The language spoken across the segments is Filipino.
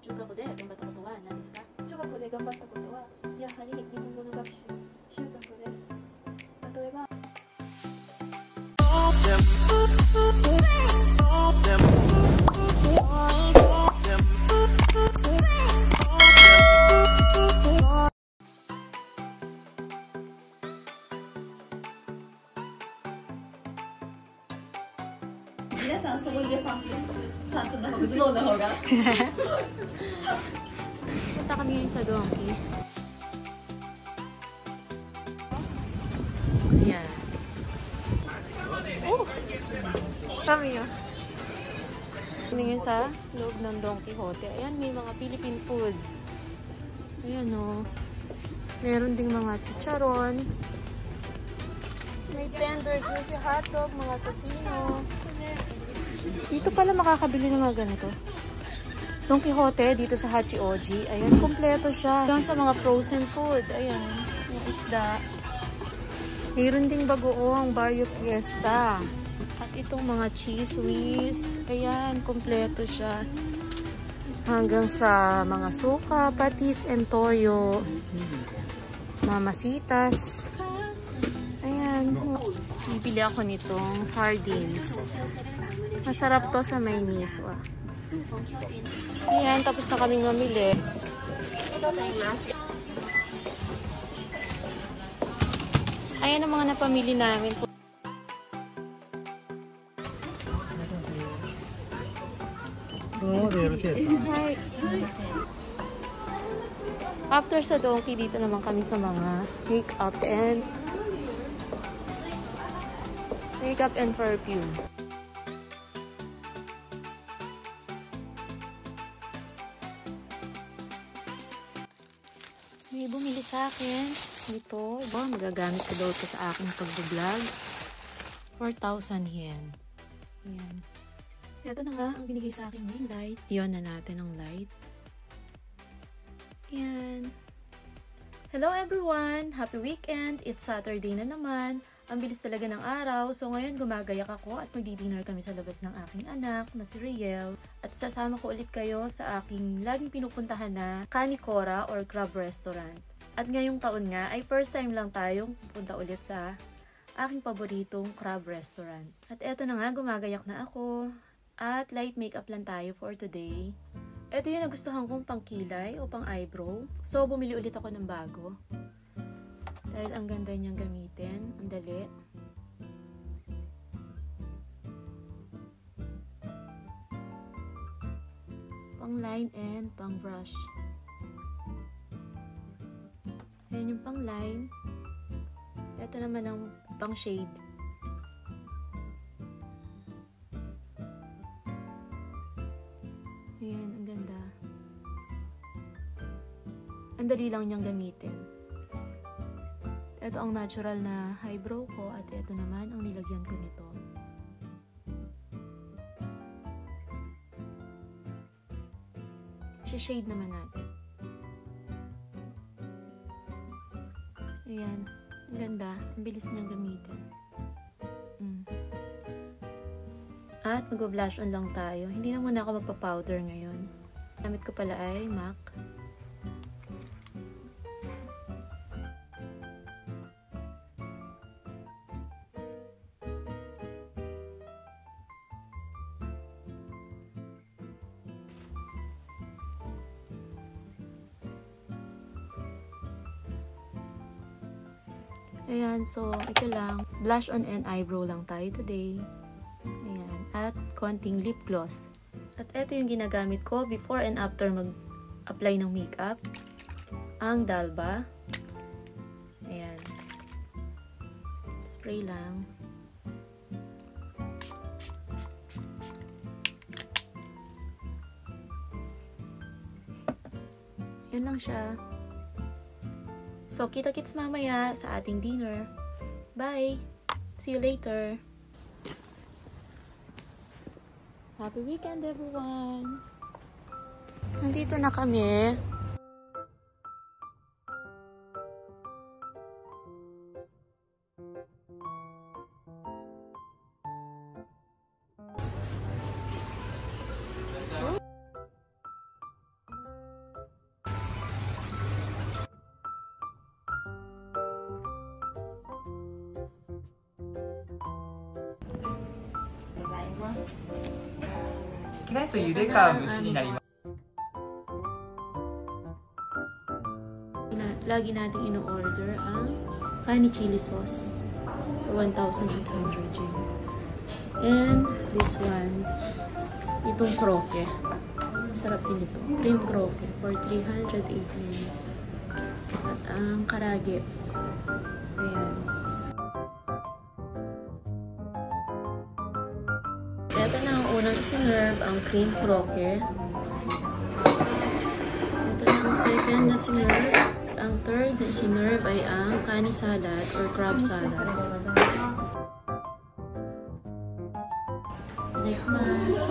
中学校で頑張ったことは何ですか？中学校で頑張ったことはやはり日本語の学習学です。例えば皆さんそこ入れパンツの方がズボンの方がPunta kami ngayon sa Donkey. Ayan. Oh! Kami yun. Kami ngayon sa loob ng Don Quixote. Ayan, may mga Philippine foods. Ayan o. Meron ding mga chicharon. May tender, juicy hotdog, mga tocino. Dito pala makakabili ng mga ganito. Don Quixote dito sa Hachioji. Ayan, kompleto siya. Doon sa mga frozen food. Ayan, yung isda. Mayroon ding bagoong Barrio Fiesta. At itong mga cheese whiz. Ayan, kompleto siya. Hanggang sa mga suka, patis, and toyo. Mamasitas. Ayan. Bibili ako nitong sardines. Masarap to sa may miswa. Ayan, tapos na kaming mamili. Ayan ang mga napamili namin. Hi. After sa Donkey, dito naman kami sa mga makeup and perfume. May bumili sa akin dito. Magagamit ko daw ito sa aking pag-vlog. 4,000 yen. Ayan. Ito na nga ang binigay sa akin ng light. Iyon na natin ang light. Ayan. Hello everyone! Happy weekend! It's Saturday na naman. Ang bilis talaga ng araw. So ngayon gumagayak ako at magdi-dinner kami sa labas ng aking anak na si Riel. At sasama ko ulit kayo sa aking laging pinupuntahan na Kanikora or Crab Restaurant. At ngayong taon nga ay first time lang tayong pupunta ulit sa aking paboritong crab restaurant. At eto na nga, gumagayak na ako. At light makeup lang tayo for today. Ito yung nagustuhan kong pang kilay o pang eyebrow. So bumili ulit ako ng bago. Dahil ang ganda niyang gamitin. Ang dali. Pang line and pang brush. Ayan yung pang line. Ito naman ang pang shade. Ayan, ang ganda. Ang dali lang niyang gamitin. Ito ang natural na eyebrow ko at ito naman ang nilagyan ko nito. Shade naman natin. Ayan. Ang ganda. Ang bilis niyang gamitin. At mag-blush on lang tayo. Hindi na muna ako magpa-powder ngayon. Gamit ko pala ay MAC. Ayan, so ito lang. Blush on and eyebrow lang tayo today. Ayan, at konting lip gloss. At ito yung ginagamit ko before and after mag-apply ng makeup. Ang Dalba. Ayan. Spray lang. Yan lang siya. So, kita-kits mamaya sa ating dinner. Bye! See you later! Happy weekend, everyone! Nandito na kami. きなりと茹でか蒸しになります。Lagi natin ino-order ang Kani chili sauce for 1,800 yen. And this one, itong kroke. Sarap din ito. Cream kroke for 380 yen. At ang karage. Ayan. Ito na ang unang isinerve, ang cream kroke. Ito na ang second na sinerve. Ang third na isinerve ay ang kani salad or crab salad. Mas.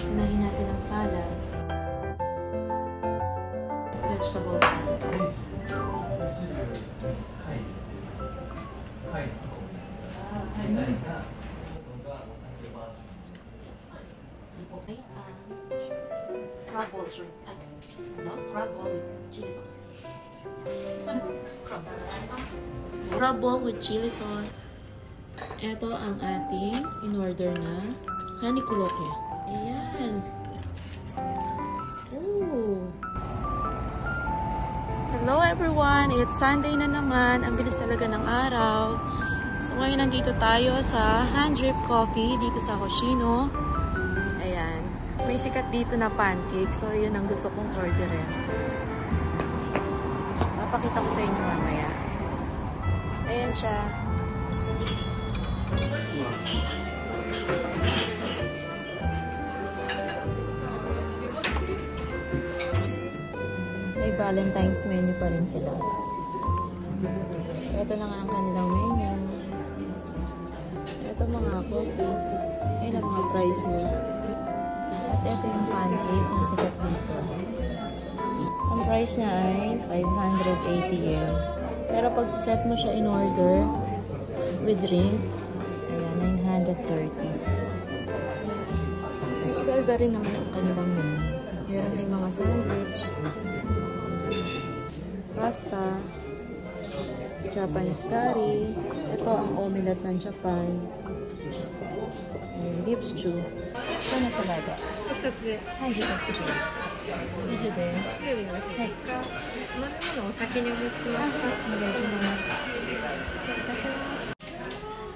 Unahin natin ang salad. Vegetable salad. Crab ball shrimp. No? Crab ball with chili sauce. Crab ball with chili sauce. Ito ang ating in-order na kani kuroke. Ayan. Ooh. Hello everyone! It's Sunday na naman. Ang bilis talaga ng araw. So ngayon nandito tayo sa Hand Drip Coffee dito sa Hoshino. Ayan. May sikat dito na pancake. So yun ang gusto kong orderin. Papakita ko sa inyo mamaya. Ayan siya. May Valentine's menu pa rin sila. Ito na nga ang kanilang menu. Ito mga coffee. Ayan ang mga price nyo. At ito yung pancake na sikat dito. Ang price niya ay 580 yen. Pero pag set mo siya in order with drink, ayan, 930. Iba-iba rin naman ang kanilang menu. Meron din mga sandwich, pasta, Japanese curry. Ito ang omelette ng Japan. And beef stew. Ito na salada. 2つで。はい、1つで。以上です。よりよろしいですか？飲み物お先にお持ちしますか？お願いします。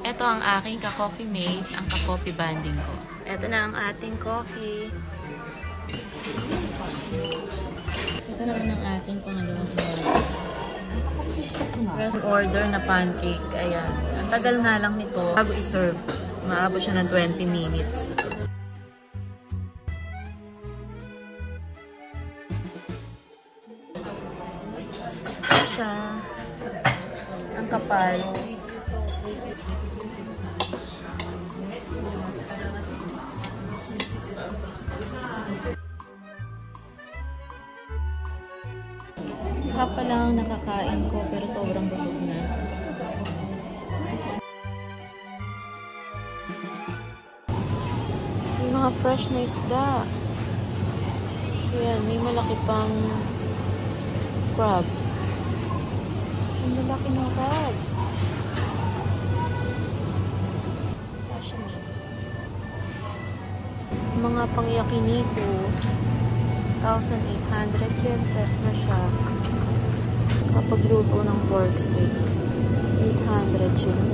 Ito ang aking ka-coffee mate, ang ka-coffee banding ko. Ito na ang ating coffee. Ito naman ang ating pangalawang order na pancake. Ayan. Ang tagal nga lang nito bago i-serve. Maabot siya ng 20 minutes. Ito siya. Ang kapal. Half pa lang nakakain ko pero sobrang busog na. May mga fresh na isda. Ayan, may malaki pang crab. Ang malaki ng crab. Sashimi. Mga pang yakiniku. 1,800 yen set na siya. Kapag luto ng pork steak, 800 yen.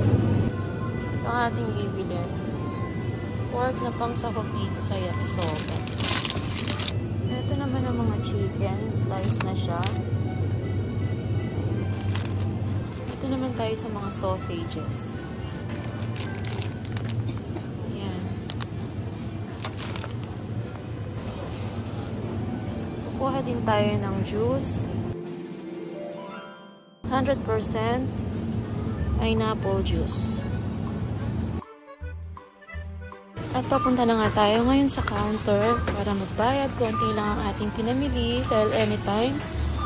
Ito ang ating bibili. Pork na pang sahog dito sa yakisoba. Ito naman ang mga chicken. Slice na siya. Ito naman tayo sa mga sausages. Ayan. Kukuha din tayo ng juice. 100% pineapple juice. At papunta na nga tayo ngayon sa counter para magbayad. Konti lang ang ating pinamili dahil anytime,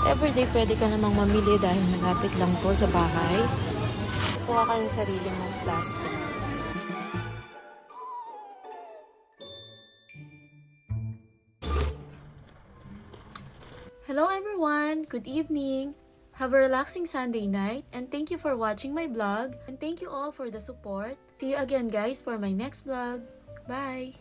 everyday pwede ka namang mamili dahil malapit lang po sa bahay. Kuha ka ng sarili mong plastic. Hello everyone! Good evening! Have a relaxing Sunday night, and thank you for watching my vlog, and thank you all for the support. See you again guys for my next vlog. Bye!